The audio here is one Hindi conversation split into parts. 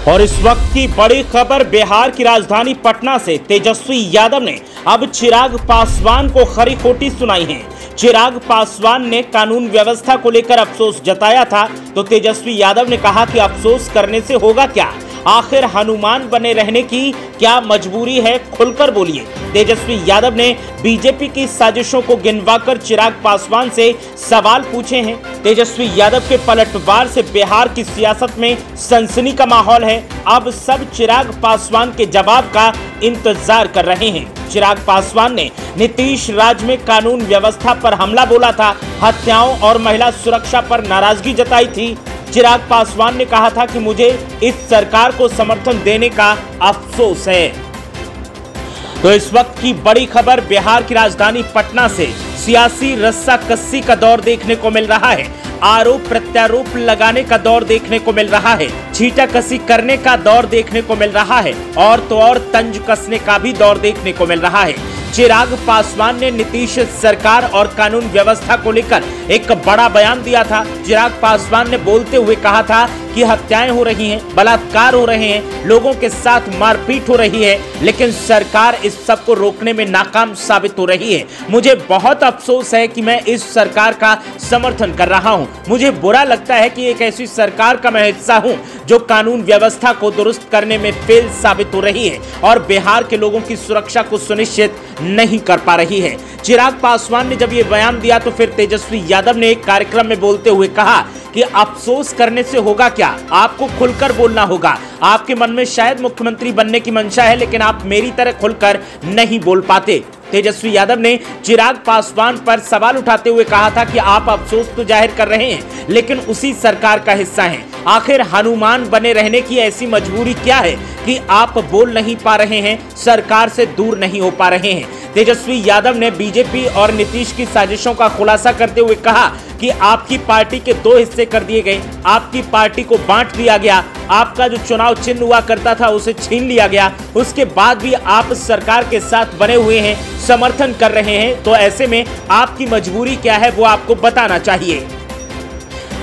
और इस वक्त की बड़ी खबर बिहार की राजधानी पटना से। तेजस्वी यादव ने अब चिराग पासवान को खरी खोटी सुनाई है। चिराग पासवान ने कानून व्यवस्था को लेकर अफसोस जताया था, तो तेजस्वी यादव ने कहा कि अफसोस करने से होगा क्या, आखिर हनुमान बने रहने की क्या मजबूरी है, खुलकर बोलिए। तेजस्वी यादव ने बीजेपी की साजिशों को गिनवाकर चिराग पासवान से सवाल पूछे हैं। तेजस्वी यादव के पलटवार से बिहार की सियासत में सनसनी का माहौल है। अब सब चिराग पासवान के जवाब का इंतजार कर रहे हैं। चिराग पासवान ने नीतीश राज में कानून व्यवस्था पर हमला बोला था, हत्याओं और महिला सुरक्षा पर नाराजगी जताई थी। चिराग पासवान ने कहा था कि मुझे इस सरकार को समर्थन देने का अफसोस है। तो इस वक्त की बड़ी खबर बिहार की राजधानी पटना से। सियासी रस्साकस्सी का दौर देखने को मिल रहा है। आरोप प्रत्यारोप लगाने का दौर देखने को मिल रहा है। छींटाकसी करने का दौर देखने को मिल रहा है और तो और तंज कसने का भी दौर देखने को मिल रहा है। चिराग पासवान ने नीतीश सरकार और कानून व्यवस्था को लेकर एक बड़ा बयान दिया था। चिराग पासवान ने बोलते हुए कहा था कि हत्याएं हो रही हैं, बलात्कार हो रहे हैं, लोगों के साथ मारपीट हो रही है, लेकिन सरकार इस सब को रोकने में नाकाम साबित हो रही है। मुझे बहुत अफसोस है कि मैं इस सरकार का समर्थन कर रहा हूं। मुझे बुरा लगता है कि एक ऐसी सरकार का मैं हिस्सा हूं जो कानून व्यवस्था को दुरुस्त करने में फेल साबित हो रही है और बिहार के लोगों की सुरक्षा को सुनिश्चित नहीं कर पा रही है। चिराग पासवान ने जब ये बयान दिया तो फिर तेजस्वी यादव ने एक कार्यक्रम में बोलते हुए कहा कि अफसोस करने से होगा क्या, आपको खुलकर बोलना होगा। आपके मन में शायद मुख्यमंत्री बनने की मंशा है, लेकिन आप मेरी तरह खुलकर नहीं बोल पाते। तेजस्वी यादव ने चिराग पासवान पर सवाल उठाते हुए कहा था कि आप अफसोस तो जाहिर कर रहे हैं, लेकिन उसी सरकार का हिस्सा हैं। आखिर हनुमान बने रहने की ऐसी मजबूरी क्या है कि आप बोल नहीं पा रहे हैं, सरकार से दूर नहीं हो पा रहे हैं। तेजस्वी यादव ने बीजेपी और नीतीश की साजिशों का खुलासा करते हुए कहा कि आपकी पार्टी के दो हिस्से कर दिए गए, आपकी पार्टी को बांट दिया गया, आपका जो चुनाव चिन्ह हुआ करता था उसे छीन लिया गया, उसके बाद भी आप सरकार के साथ बने हुए हैं, समर्थन कर रहे हैं। तो ऐसे में आपकी मजबूरी क्या है वो आपको बताना चाहिए।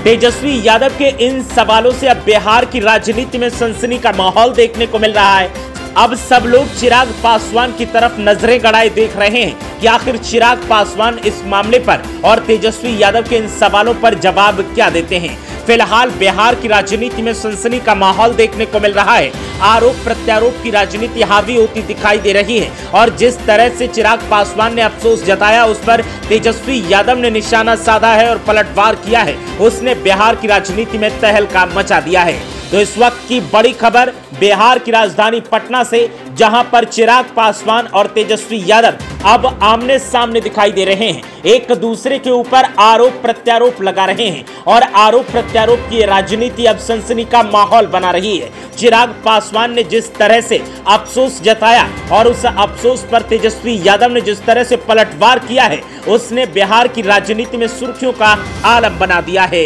तेजस्वी यादव के इन सवालों से अब बिहार की राजनीति में सनसनी का माहौल देखने को मिल रहा है। अब सब लोग चिराग पासवान की तरफ नजरें गड़ाए देख रहे हैं कि आखिर चिराग पासवान इस मामले पर और तेजस्वी यादव के इन सवालों पर जवाब क्या देते हैं। फिलहाल बिहार की राजनीति में सनसनी का माहौल देखने को मिल रहा है। आरोप प्रत्यारोप की राजनीति हावी होती दिखाई दे रही है और जिस तरह से चिराग पासवान ने अफसोस जताया उस पर तेजस्वी यादव ने निशाना साधा है और पलटवार किया है। उसने बिहार की राजनीति में तहलका मचा दिया है। तो इस वक्त की बड़ी खबर बिहार की राजधानी पटना से, जहां पर चिराग पासवान और तेजस्वी यादव अब आमने सामने दिखाई दे रहे हैं, एक दूसरे के ऊपर आरोप प्रत्यारोप लगा रहे हैं और आरोप प्रत्यारोप की राजनीति अब सनसनी का माहौल बना रही है। चिराग पासवान ने जिस तरह से अफसोस जताया और उस अफसोस पर तेजस्वी यादव ने जिस तरह से पलटवार किया है, उसने बिहार की राजनीति में सुर्खियों का आलम बना दिया है।